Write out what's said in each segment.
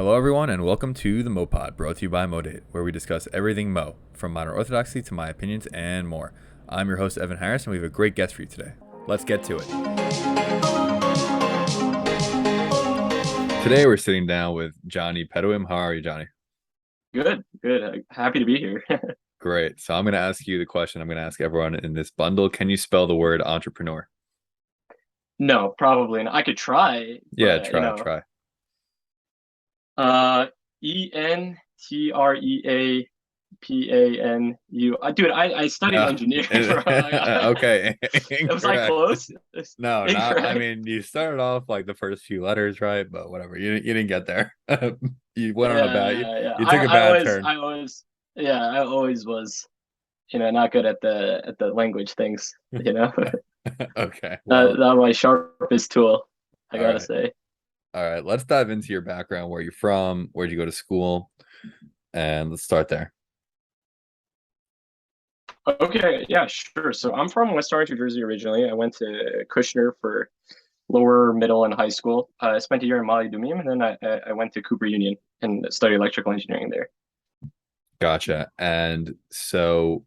Hello, everyone, and welcome to the MoPod, brought to you by Modate, where we discuss everything Mo, from modern orthodoxy to my opinions and more. I'm your host, Evan Harris, and we have a great guest for you today. Let's get to it. Today, we're sitting down with Jonny Pedoeem. How are you, Jonny? Good. Happy to be here. Great. So I'm going to ask you the question I'm going to ask everyone in this bundle. Can you spell the word entrepreneur? No, probably not. I could try, Yeah, but try. uh, Entrepanu. Dude, I studied No. engineering, bro. Okay. Was I Incorrect. close? No, not. I Incorrect. mean, you started off like the first few letters, right? But whatever. You didn't get there. You went on a bad. Yeah. You took a bad turn. I always was, not good at the language things, Okay. Not, Well, not my sharpest tool, I all gotta right. say. All right. Let's dive into your background, where you're from, where'd you go to school, and let's start there. Okay, yeah, sure. So I'm from West Orange, New Jersey originally. I went to Kushner for lower, middle, and high school. I spent a year in Mali Dumim, and then I went to Cooper Union and studied electrical engineering there. Gotcha. And so,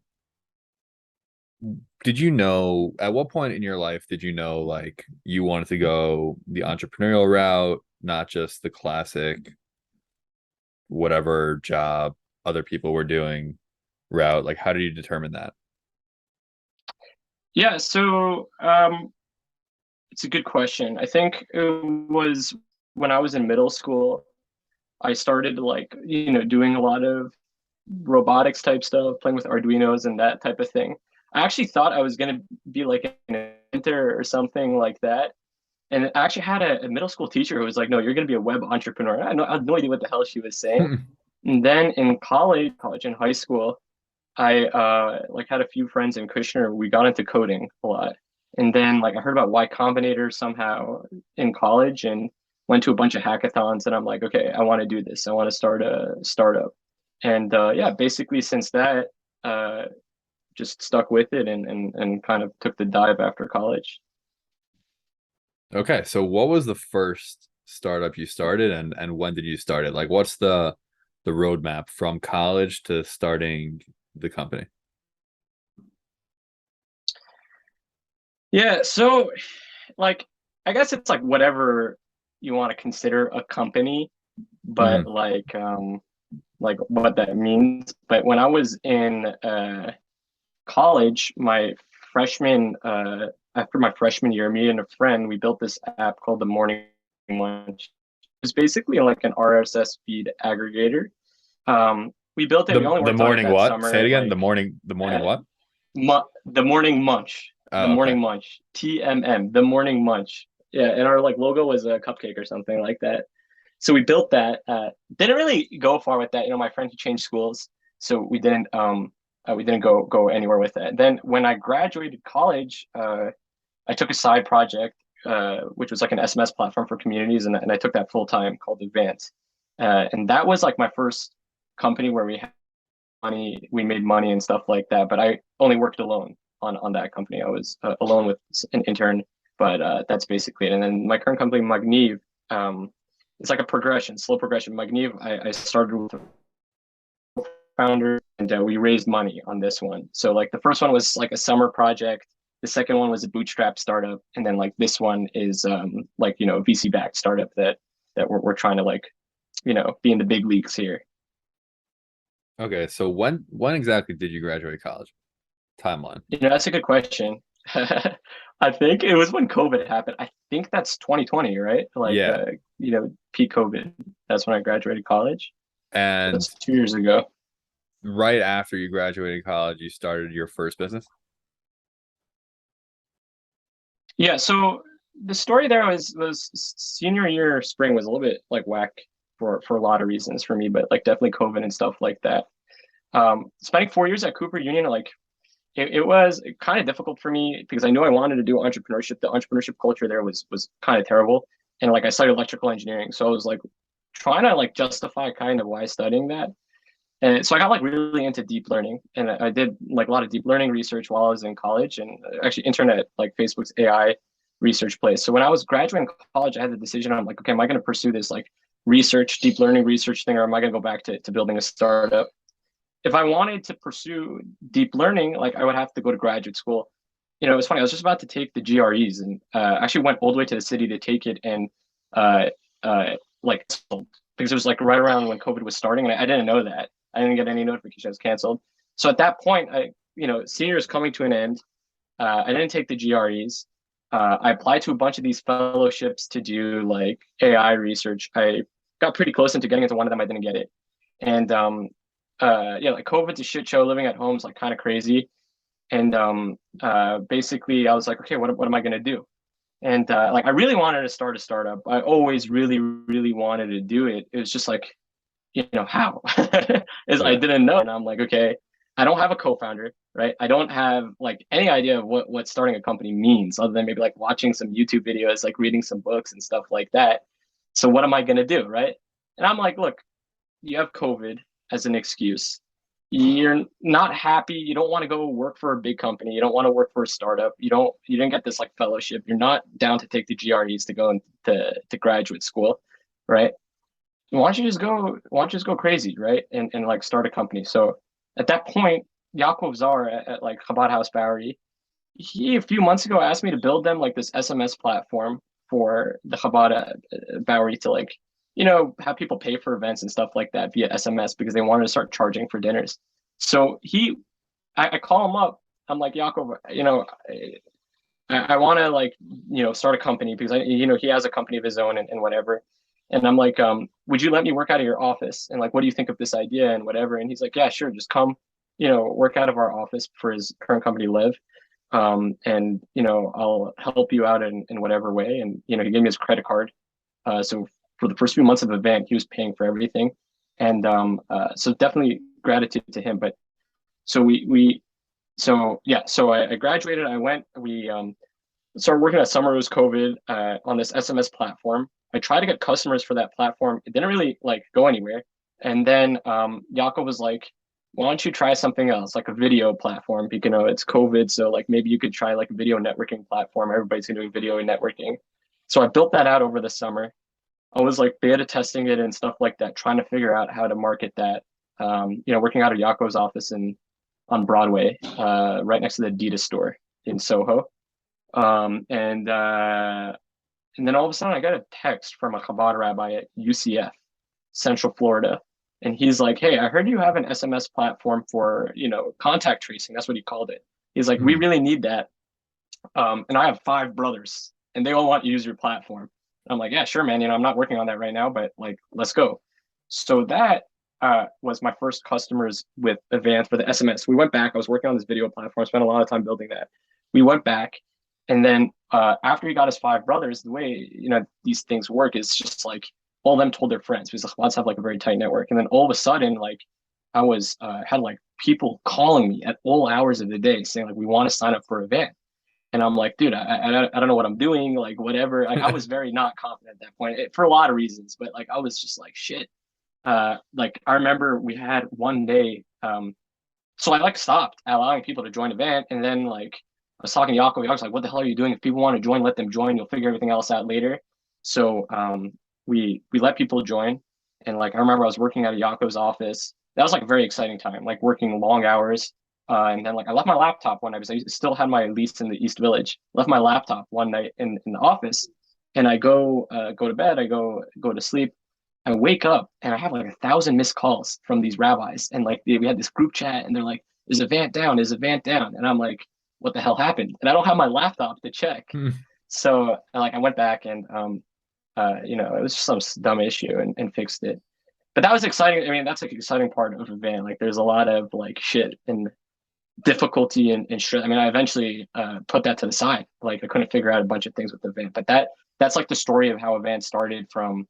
did you know at what point in your life did you know like you wanted to go the entrepreneurial route, not just the classic whatever job other people were doing route? Like, how did you determine that? Yeah, so it's a good question. I think it was when I was in middle school, I started like, doing a lot of robotics type stuff, playing with Arduinos and that type of thing. I actually thought I was gonna be like an inventor or something like that. And I actually had a middle school teacher who was like, "No, you're going to be a web entrepreneur." I had no idea what the hell she was saying. And then in college and high school, I like had a few friends in Kushner. We got into coding a lot, and then like I heard about Y Combinator somehow in college, and went to a bunch of hackathons. And I'm like, okay, I want to do this. I want to start a startup. And yeah, basically since that, uh, just stuck with it and kind of took the dive after college. Okay, so what was the first startup you started, and when did you start it? Like, what's the roadmap from college to starting the company? Yeah, so like I guess it's like whatever you want to consider a company, but Hmm. like what that means. But when I was in college, my freshman after my freshman year, me and a friend, we built this app called the Morning Lunch. It's basically like an RSS feed aggregator. We built it. We only The worked on it morning that what? Say it summer. again. Like The morning uh, what? the morning munch, the Oh, okay. morning munch, TMM, the morning munch. Yeah, and our like logo was a cupcake or something like that. So we built that. Didn't really go far with that. My friend he changed schools, so we didn't go anywhere with that. Then when I graduated college, I took a side project, which was like an SMS platform for communities, and I took that full time called Advance, and that was like my first company where we made money and stuff like that. But I only worked alone on that company. I was alone with an intern, but that's basically it. And then my current company, Magniv, it's like a progression, slow progression. Magniv, I started with a founder, and we raised money on this one. So like the first one was like a summer project. The second one was a bootstrap startup, and then like this one is like a VC backed startup that we're trying to like be in the big leagues here. Okay, so when exactly did you graduate college? Timeline. That's a good question. I think it was when COVID happened. I think that's 2020, right? Like, Yeah. peak COVID. That's when I graduated college. And That's 2 years ago. right after you graduated college, you started your first business? Yeah. So the story there was senior year spring was a little bit like whack for a lot of reasons for me, but like definitely COVID and stuff like that. Spending 4 years at Cooper Union, like it was kind of difficult for me because I knew I wanted to do entrepreneurship. The entrepreneurship culture there was kind of terrible, and like I studied electrical engineering, so I was like trying to like justify kind of why studying that. And so I got like really into deep learning, and I did like a lot of deep learning research while I was in college, and actually internet like Facebook's AI research place. So when I was graduating college, I had the decision. I'm like, okay, am I going to pursue this like research, deep learning research thing, or am I going to go back to building a startup? If I wanted to pursue deep learning, like I would have to go to graduate school. It was funny. I was just about to take the GREs and actually went all the way to the city to take it and uh, like because it was like right around when COVID was starting, and I didn't know that. I didn't get any notification it was canceled. So at that point, senior is coming to an end. I didn't take the GREs. I applied to a bunch of these fellowships to do like AI research. I got pretty close into getting into one of them. I didn't get it. And yeah, like COVID's a shit show. Living at home is like kind of crazy. And basically, I was like, okay, what am I gonna do? And like, I really wanted to start a startup. I always really, really wanted to do it. It was just like, how? Is I Yeah. didn't know, and I'm like, okay, I don't have a co-founder, right? I don't have like any idea of what starting a company means, other than maybe like watching some YouTube videos, like reading some books and stuff like that. So what am I gonna do, right? And I'm like, look, you have COVID as an excuse. You're not happy. You don't want to go work for a big company. You don't want to work for a startup. You didn't get this like fellowship. You're not down to take the GREs to go into to graduate school, right? Why don't you just go crazy, right? And like start a company. So at that point, Yaakov Zar at like Chabad House Bowery, he a few months ago asked me to build them like this SMS platform for the Chabad Bowery to like, have people pay for events and stuff like that via SMS because they wanted to start charging for dinners. So I call him up. I'm like, Yaakov, I want to like, start a company because he has a company of his own and whatever. And I'm like, would you let me work out of your office? And like, what do you think of this idea and whatever? And he's like, yeah, sure. Just come, work out of our office for his current company, Live. And, I'll help you out in whatever way. And, he gave me his credit card. So for the first few months of the event, he was paying for everything. And so definitely gratitude to him. But so so yeah, so I graduated. We started working at summer. It was COVID on this SMS platform. I tried to get customers for that platform. It didn't really like go anywhere. And then Yaakov was like, why don't you try something else, like a video platform? Because it's COVID, so like maybe you could try like a video networking platform. Everybody's doing video networking. So I built that out over the summer. I was like beta testing it and stuff like that, trying to figure out how to market that. Working out of Yaakov's office on Broadway, right next to the Adidas store in Soho. And then all of a sudden I got a text from a Chabad rabbi at UCF, Central Florida. And he's like, hey, I heard you have an SMS platform for, contact tracing. That's what he called it. He's like, we Mhm. really need that. And I have 5 brothers and they all want to use your platform. I'm like, yeah, sure, man. I'm not working on that right now, but like, let's go. So that was my first customers with Avant for the SMS. We went back. I was working on this video platform, spent a lot of time building that. We went back. And then after he got his 5 brothers, the way, these things work is just like all of them told their friends because the Chabads have like a very tight network. And then all of a sudden, like I was had like people calling me at all hours of the day saying like, we want to sign up for Avant. And I'm like, dude, I don't know what I'm doing, like whatever. Like I was very not confident at that point for a lot of reasons, but like I was just like, shit. Like I remember we had one day, so I like stopped allowing people to join Avant, and then like I was talking to Yaakov. I was like, what the hell are you doing? If people want to join, let them join. You'll figure everything else out later. So we let people join, and like I remember I was working at Yaakov's office. That was like a very exciting time, like working long hours. And then like I left my laptop one night because I still had my lease in the East Village. Left my laptop one night in the office, and I go to bed. I go to sleep. I wake up and I have like 1,000 missed calls from these rabbis, and like we had this group chat, and they're like, "Is Avant down? Is Avant down?" And I'm like, "What the hell happened?" And I don't have my laptop to check. Hmm. So like I went back and it was just some dumb issue and fixed it. But that was exciting. I mean, that's like an exciting part of Avant. Like there's a lot of like shit and difficulty and stress. I mean, I eventually put that to the side. Like I couldn't figure out a bunch of things with Avant, but that's like the story of how Avant started from.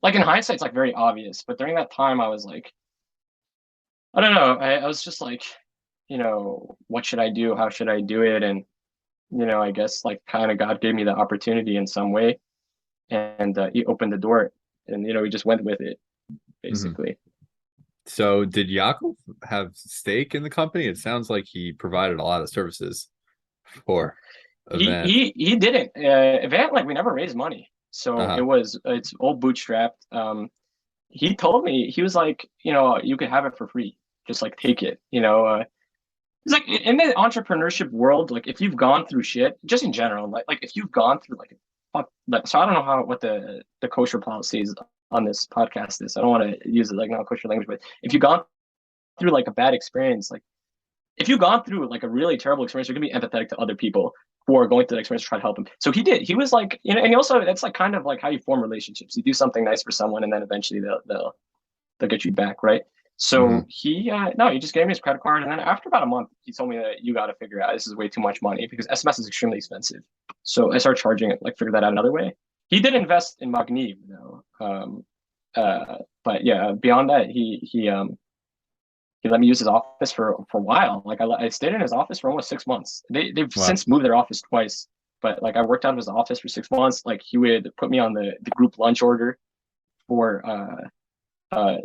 Like in hindsight, it's like very obvious, but during that time, I was like, I don't know. I was just like, what should I do? How should I do it? And I guess like kind of God gave me the opportunity in some way, and He opened the door, and we just went with it Mhm. basically. So did Yaakov have stake in the company? It sounds like he provided a lot of services for He Avant. he he didn't. Event like we never raised money, So Uh-huh. it's all bootstrapped. He told me, he was like, you could have it for free. Just like take it, It's like in the entrepreneurship world, like if you've gone through shit, just in general, like if you've gone through like so I don't know what the kosher policy is on this podcast is. I don't want to use it like not kosher language, but if you've gone through like a bad experience, like if you've gone through like a really terrible experience, you're gonna be empathetic to other people who are going through the experience to try to help them. So he did. He was like, and also that's like kind of like how you form relationships. You do something nice for someone, and then eventually they'll get you back, right? So Hmm. he just gave me his credit card, and then after about a month, he told me that you got to figure out this is way too much money because SMS is extremely expensive. So I started charging it, like figure that out another way. He did invest in Magniv though, but yeah, beyond that, he let me use his office for a while. Like I stayed in his office for almost 6 months. They've Wow. since moved their office twice, but like I worked out of his office for 6 months. Like he would put me on the group lunch order for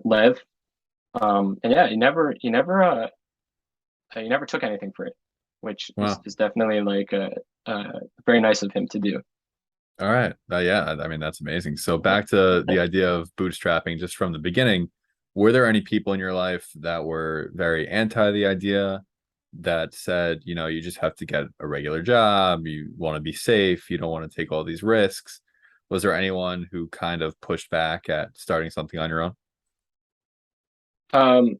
Lev. And yeah, he never took anything for it, which Wow. is definitely like very nice of him to do. All right. Yeah, I mean, that's amazing. So back to the idea of bootstrapping just from the beginning, were there any people in your life that were very anti the idea that said, you just have to get a regular job, you want to be safe, you don't want to take all these risks? Was there anyone who kind of pushed back at starting something on your own? Um,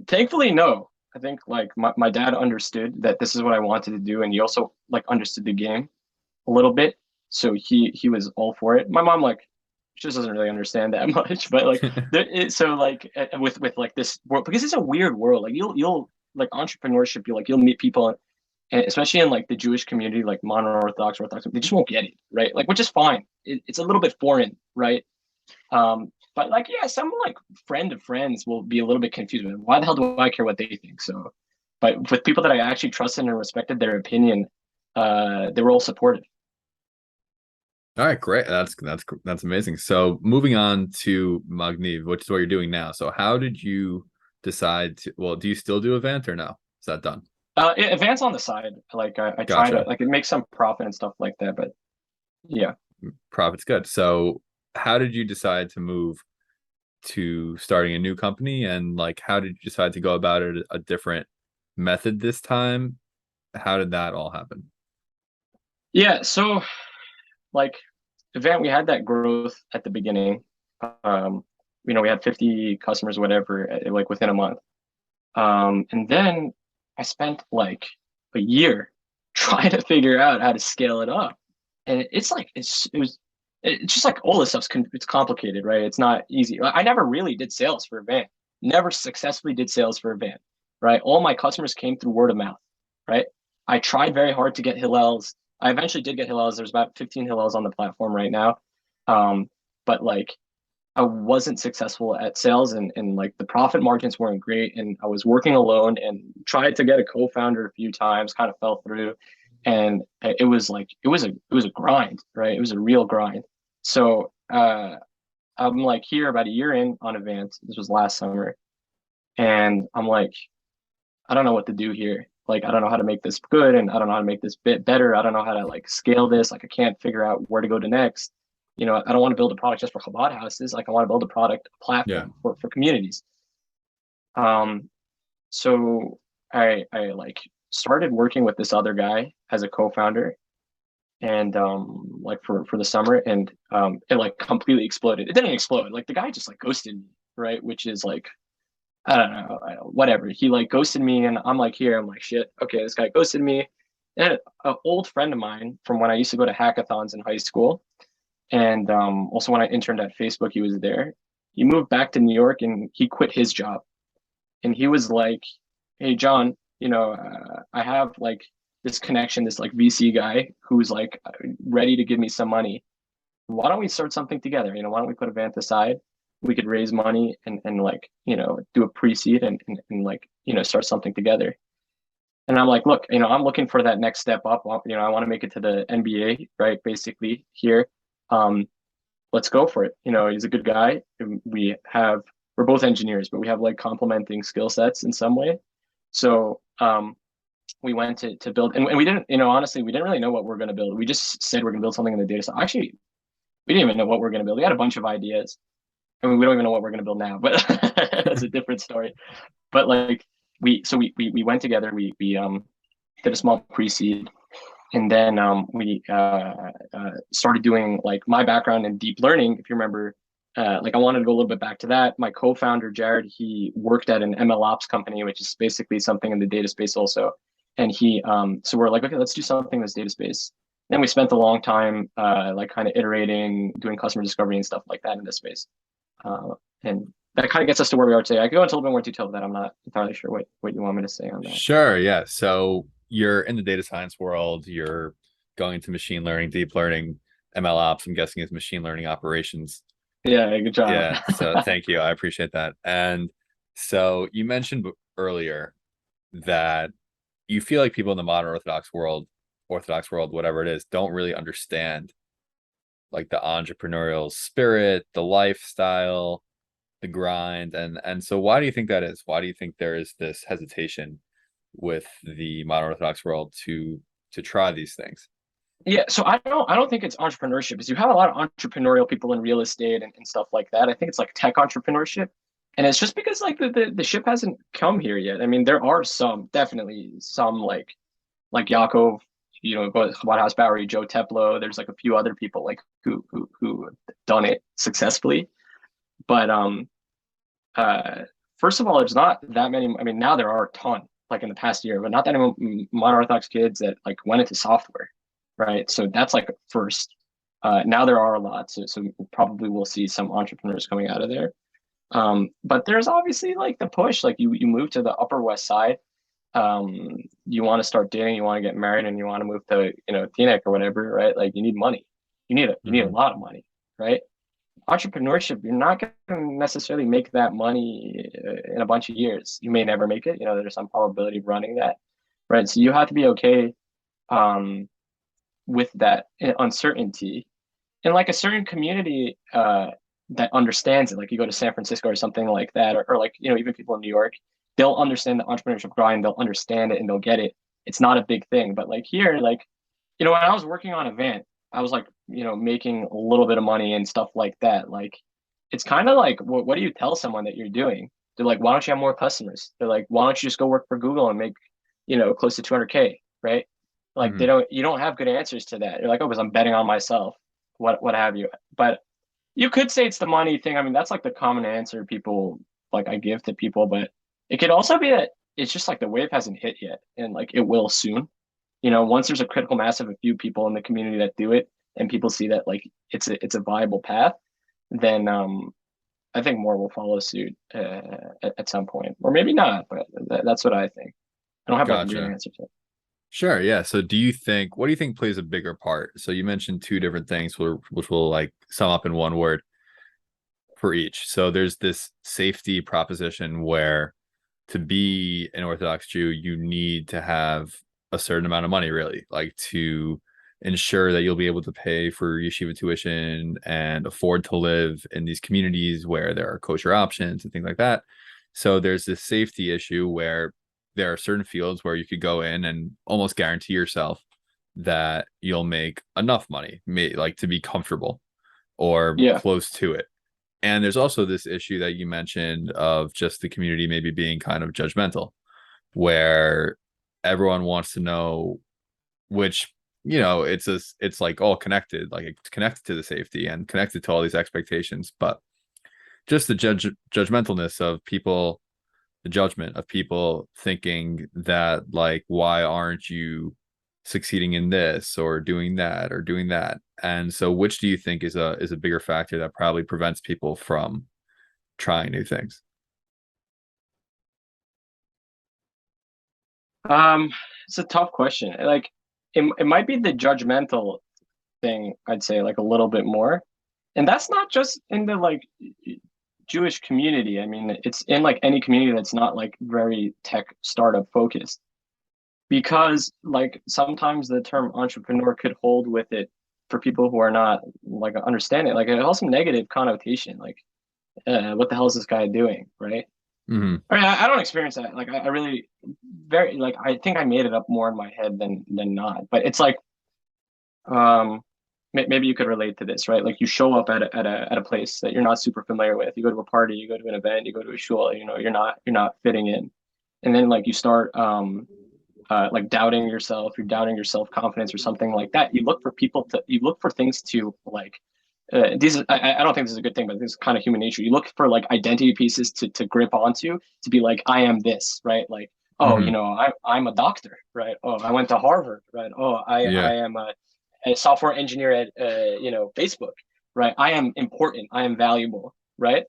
Thankfully, no. I think like my dad understood that this is what I wanted to do, and he also like understood the game a little bit, so he was all for it. My mom like she just doesn't really understand that much, but like so like with like this world because it's a weird world. Like you'll like entrepreneurship, you'll meet people, and especially in like the Jewish community, like mono Orthodox, they just won't get it, right? Like which is fine. It's a little bit foreign, right? But like, yeah, some like friend of friends will be a little bit confused with why the hell do I care what they think? So, but with people that I actually trusted and respected their opinion, they were all supportive. All right, great. That's amazing. So moving on to Magniv, which is what you're doing now. So how did you decide to, well, do you still do event or no? Is that done? Advance on the side, like I try to Gotcha. like it makes some profit and stuff like that, but yeah. Profit's good. So how did you decide to move to starting a new company, and like how did you decide to go about it a different method this time? How did that all happen? Yeah, so like event we had that growth at the beginning. Um, we had 50 customers, whatever, like within a month. And then I spent like a year trying to figure out how to scale it up. And it's like it's just like all this it's complicated, right? It's not easy. I never really did sales for a van. Never successfully did sales for a van, right? All my customers came through word of mouth, right? I tried very hard to get Hillels. I eventually did get Hillels. There's about 15 Hillels on the platform right now. Um, but like I wasn't successful at sales and like the profit margins weren't great and I was working alone and tried to get a co-founder a few times, kind of fell through. And it was like it was a grind, right? It was a real grind. So I'm like here about a year in on Avant. This was last summer. And I'm like, I don't know what to do here. Like I don't know how to make this good and I don't know how to make this bit better. I don't know how to like scale this. Like I can't figure out where to go to next. I don't want to build a product just for Chabad houses. Like I want to build a Yeah. platform for communities. Um, so I like started working with this other guy as a co-founder and like for the summer and it like completely exploded. It didn't explode. Like the guy just like ghosted me, right? Which is like I don't know, whatever. He like ghosted me, and I'm like, here, I'm like, shit, okay, this guy ghosted me. And an old friend of mine from when I used to go to hackathons in high school, and also when I interned at Facebook, he was there. He moved back to New York, and he quit his job. And he was like, hey, John, I have like this connection, this like VC guy who's like ready to give me some money. Why don't we start something together? Why don't we put a Vant aside? We could raise money and like, do a pre-seed and like, start something together. And I'm like, look, I'm looking for that next step up. I want to make it to the NBA, right? Basically here. Um, let's go for it. He's a good guy. We're both engineers, but we have like complementing skill sets in some way. So we went to build and we didn't, honestly, we didn't really know what we're going to build. We just said we're going to build something in the data. So actually, we didn't even know what we are going to build. We had a bunch of ideas. I mean, we don't even know what we're going to build now, but that's a different story. But like we went together. We did a small pre-seed, and then we started doing like my background in deep learning. If you remember, like I wanted to go a little bit back to that. My co-founder Jared, he worked at an ML ops company, which is basically something in the data space also. And he, so we're like, okay, let's do something in this data space. Then we spent a long time, like kind of iterating, doing customer discovery and stuff like that in this space. And that kind of gets us to where we are today. I could go into a little bit more detail, but I'm not entirely sure what you want me to say on that. Sure, yeah. So you're in the data science world, you're going into machine learning, deep learning, ML ops, I'm guessing is machine learning operations. Yeah, good job. Yeah, so thank you. I appreciate that. And so you mentioned earlier that you feel like people in the modern Orthodox world, whatever it is, don't really understand like the entrepreneurial spirit, the lifestyle, the grind, and so why do you think that is? Why do you think there is this hesitation with the modern Orthodox world to try these things? Yeah, so I don't think it's entrepreneurship because you have a lot of entrepreneurial people in real estate and stuff like that. I think it's like tech entrepreneurship. And it's just because like the ship hasn't come here yet. I mean, there are some, definitely some like Yakov, Whitehouse Bowery, Joe Teplo. There's like a few other people like who done it successfully. But uh first of all, there's not that many. I mean, now there are a ton, like in the past year, but not that many modern Orthodox kids that like went into software, right? So that's like first. Now there are a lot, so probably we'll see some entrepreneurs coming out of there. But there's obviously like the push, like you move to the Upper West Side, you want to start dating, you want to get married, and you want to move to Teaneck or whatever, right? Like you need money, you need a Hmm. lot of money, right? Entrepreneurship, you're not going to necessarily make that money in a bunch of years. You may never make it. There's some probability of running that, right? So you have to be okay um, with that uncertainty. And like a certain community that understands it, like you go to San Francisco or something like that, or like even people in New York, they'll understand the entrepreneurship grind, they'll understand it and they'll get it. It's not a big thing. But like here, like when I was working on Event, I was like, making a little bit of money and stuff like that. Like, it's kind of like, what do you tell someone that you're doing? They're like, why don't you have more customers? They're like, why don't you just go work for Google and make, close to 200K, right? Like, Hmm. you don't have good answers to that. You're like, oh, because I'm betting on myself, what have you. But you could say it's the money thing. I mean, that's like the common answer people like I give to people, but it could also be that it's just like the wave hasn't hit yet and like it will soon. Once there's a critical mass of a few people in the community that do it and people see that like it's a viable path, then I think more will follow suit at some point, or maybe not. But that's what I think. I don't have like a great Gotcha. answer to it. Sure, yeah. So what do you think plays a bigger part? So you mentioned two different things which will like sum up in one word for each. So there's this safety proposition where to be an Orthodox Jew, you need to have a certain amount of money, really, like to ensure that you'll be able to pay for yeshiva tuition and afford to live in these communities where there are kosher options and things like that. So there's this safety issue where there are certain fields where you could go in and almost guarantee yourself that you'll make enough money, like to be comfortable or Yeah. close to it. And there's also this issue that you mentioned of just the community maybe being kind of judgmental, where everyone wants to know which, it's like all connected, like it's connected to the safety and connected to all these expectations, but just the judgmentalness of people, the judgment of people thinking that like, why aren't you succeeding in this or doing that or doing that? And so which do you think is a bigger factor that probably prevents people from trying new things? Um, it's a tough question. Like, it might be the judgmental thing, I'd say, like a little bit more. And that's not just in the like Jewish community. I mean, it's in like any community that's not like very tech startup focused. Because like sometimes the term entrepreneur could hold with it for people who are not like understanding. Like it has some negative connotation. Like, what the hell is this guy doing, right? Hmm. I mean, I don't experience that. Like, I really very I think I made it up more in my head than not. But it's like, um, maybe you could relate to this, right? Like you show up at a place that you're not super familiar with. You go to a party, you go to an event, you go to a shul, you're not fitting in. And then like you start like doubting yourself, you're doubting your self-confidence or something like that. You look for things to like I don't think this is a good thing, but this is kind of human nature. You look for like identity pieces to grip onto to be like, I am this, right? Like, oh, Hmm. I'm a doctor, right? Oh, I went to Harvard, right? Oh, Yeah. I am a software engineer at Facebook, right? I am important. I am valuable, right?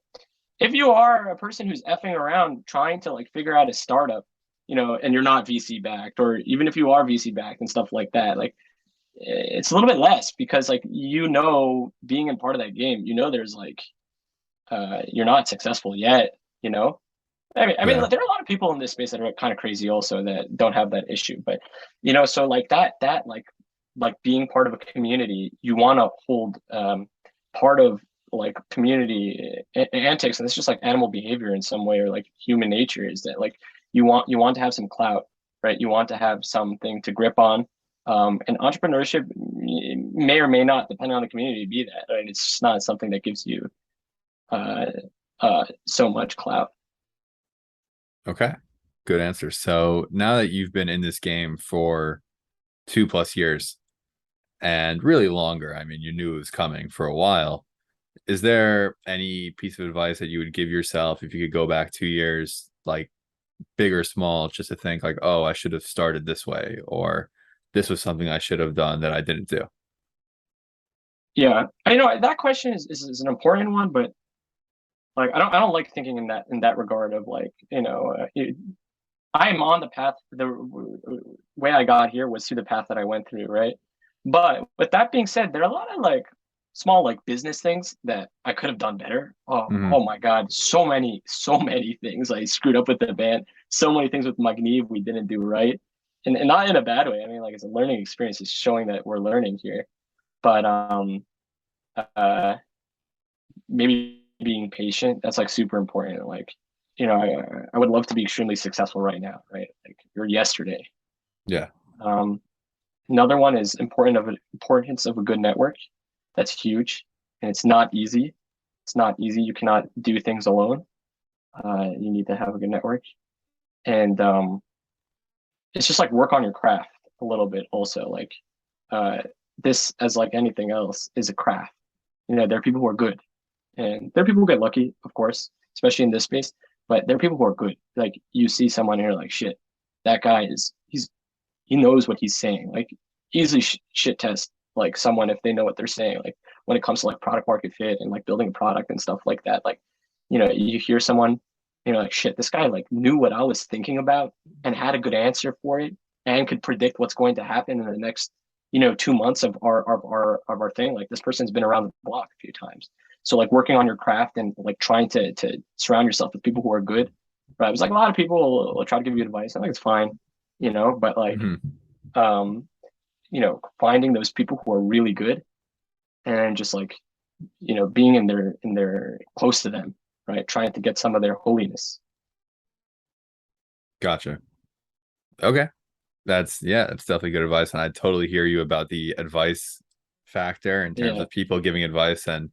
If you are a person who's effing around trying to like figure out a startup, and you're not VC backed, or even if you are VC backed and stuff like that, like it's a little bit less because like being in part of that game, there's like you're not successful yet, you know. I mean, Yeah. there are a lot of people in this space that are kind of crazy also that don't have that issue, but so like that like being part of a community, you want to hold part of like community antics, and it's just like animal behavior in some way, or like human nature is that like you want to have some clout, right? You want to have something to grip on, and entrepreneurship may or may not, depending on the community, be that. Right? It's just not something that gives you uh so much clout. Okay. Good answer. So now that you've been in this game for 2+ years and really longer, I mean, you knew it was coming for a while. Is there any piece of advice that you would give yourself if you could go back 2 years, like big or small, just to think like, oh, I should have started this way, or this was something I should have done that I didn't do? Yeah, I know that question is an important one, but like I don't like thinking in that regard of like I am on the path. The way I got here was through the path that I went through, right? But with that being said, there are a lot of like small like business things that I could have done better. Oh Hmm. my God, so many things I screwed up with the band. So many things with Magniv we didn't do right, and not in a bad way. I mean, like it's a learning experience. It's showing that we're learning here. But uh, maybe being patient, that's like super important. Like, I would love to be extremely successful right now, right? Like or yesterday. Yeah. Um, Another one is importance of a good network. That's huge, and it's not easy. It's not easy. You cannot do things alone. You need to have a good network, and it's just like work on your craft a little bit. Also, like uh, this, as like anything else, is a craft. There are people who are good, and there are people who get lucky, of course, especially in this space. But there are people who are good. Like you see someone here, like shit, that guy he knows what he's saying. Like easily shit test like someone if they know what they're saying. Like when it comes to like product market fit and like building a product and stuff like that. Like you hear someone, like shit, this guy like knew what I was thinking about and had a good answer for it and could predict what's going to happen in the next 2 months of our thing. Like this person's been around the block a few times. So like working on your craft and like trying to surround yourself with people who are good. Right. It was like a lot of people will try to give you advice. I think it's fine, but like Hmm. um, finding those people who are really good and just like, being in their close to them, right? Trying to get some of their holiness. Gotcha. Okay. That's definitely good advice. And I totally hear you about the advice factor in terms Yeah. of people giving advice. And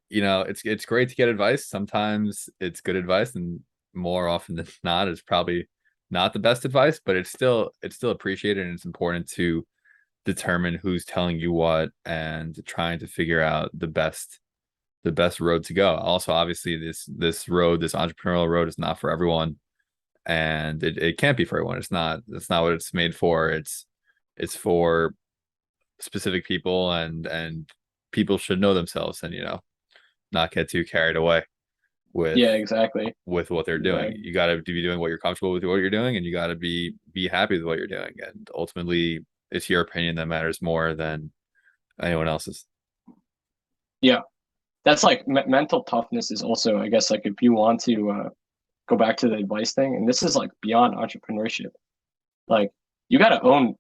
it's great to get advice. Sometimes it's good advice, and more often than not, it's probably not the best advice, but it's still appreciated, and it's important to determine who's telling you what and trying to figure out the best road to go. Also, obviously, this entrepreneurial road is not for everyone, and it can't be for everyone. It's not what it's made for. It's for specific people, and people should know themselves, and not get too carried away with Yeah, exactly. with what they're doing. Exactly. You got to be doing what you're comfortable with what you're doing, and you got to be happy with what you're doing. And ultimately, it's your opinion that matters more than anyone else's. Yeah. That's like mental toughness is also, I guess, like if you want to go back to the advice thing, and this is like beyond entrepreneurship, like you got to own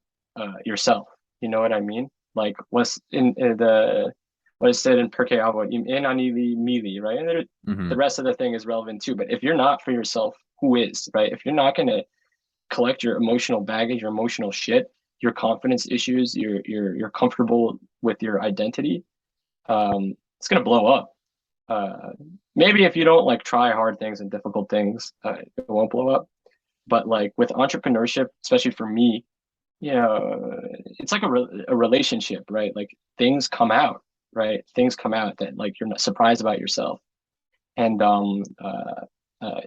yourself. You know what I mean? Like what's in the what is said in Pirkei Avot, in anili mili, right? And the Hmm. rest of the thing is relevant too. But if you're not for yourself, who is, right? If you're not going to collect your emotional baggage, your emotional shit, your confidence issues, you're comfortable with your identity, it's gonna blow up. Maybe if you don't like try hard things and difficult things, it won't blow up. But like with entrepreneurship, especially for me, it's like a relationship, right? Like things come out, right? Things come out that like you're not surprised about yourself. And uh,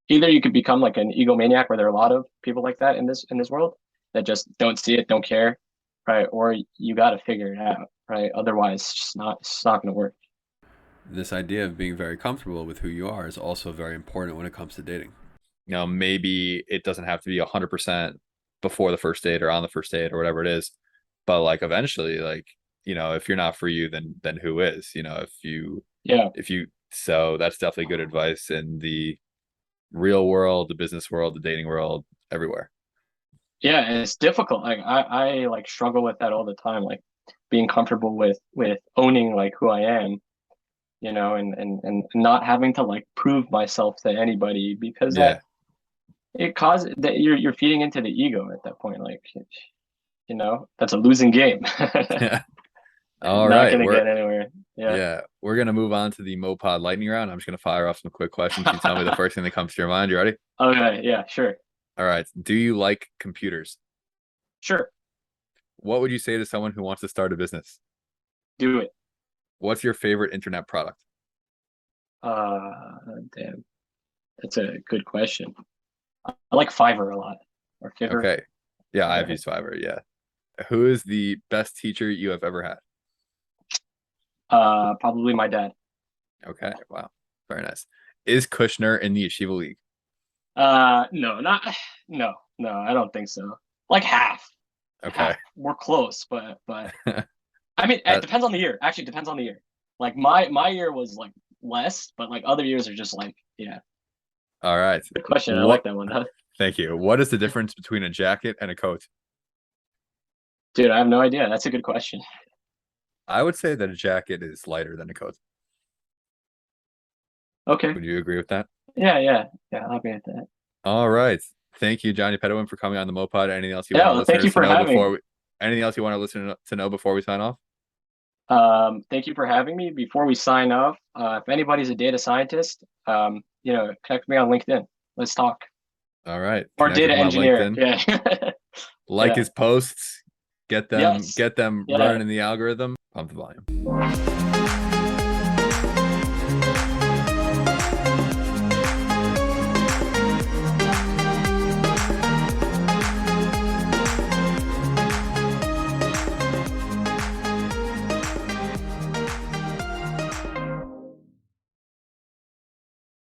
either you could become like an egomaniac, where there are a lot of people like that in this world that just don't see it, don't care, right? Or you got to figure it out, right? Otherwise, it's not going to work. This idea of being very comfortable with who you are is also very important when it comes to dating. Maybe it doesn't have to be 100% before the first date or on the first date or whatever it is, but like eventually, like, if you're not for you, then who is? Yeah, So that's definitely good advice in the real world, the business world, the dating world, everywhere. yeah, and it's difficult. Like I like struggle with that all the time, like being comfortable with owning like who I am, and not having to like prove myself to anybody, because Yeah. that it causes that you're feeding into the ego at that point. Like, that's a losing game. Yeah. All Not right. gonna get anywhere. Yeah. Yeah, we're gonna move on to the MoPod lightning round. I'm just gonna fire off some quick questions. You tell me the first thing that comes to your mind. You ready? Okay, yeah, sure. All right. Do you like computers? Sure. What would you say to someone who wants to start a business? Do it. What's your favorite internet product? Uh, Damn. That's a good question. I like Fiverr a lot, or Fiverr. Okay. Yeah, I've Yeah. used Fiverr. Yeah. Who is the best teacher you have ever had? Probably my dad. Okay. Wow. Very nice. Is Kushner in the Yeshiva League? No, not no, no, I don't think so. Like half. Okay. We're close, but I mean, it That, depends on the year. Actually, it depends on the year. Like my year was like less, but like other years are just like, yeah. all right. Good question. I like What? that one. Thank you. What is the difference between a jacket and a coat? Dude, I have no idea. That's a good question. I would say that a jacket is lighter than a coat. Okay. Would you agree with that? Yeah, yeah, yeah. I'll agree with that. All right. Thank you, Jonny Pedoeem, for coming on the MoPod. Anything else you Yeah, want our well, thank you listeners to for know having me. anything else you want our listeners to know before we sign off? Thank you for having me. Before we sign off, if anybody's a data scientist, connect me on LinkedIn. Let's talk. All right. Or Connect with data him on engineer. LinkedIn. Yeah. Like Yeah. his posts. Get them Yes. get them Yeah. running in the algorithm. Pump the volume.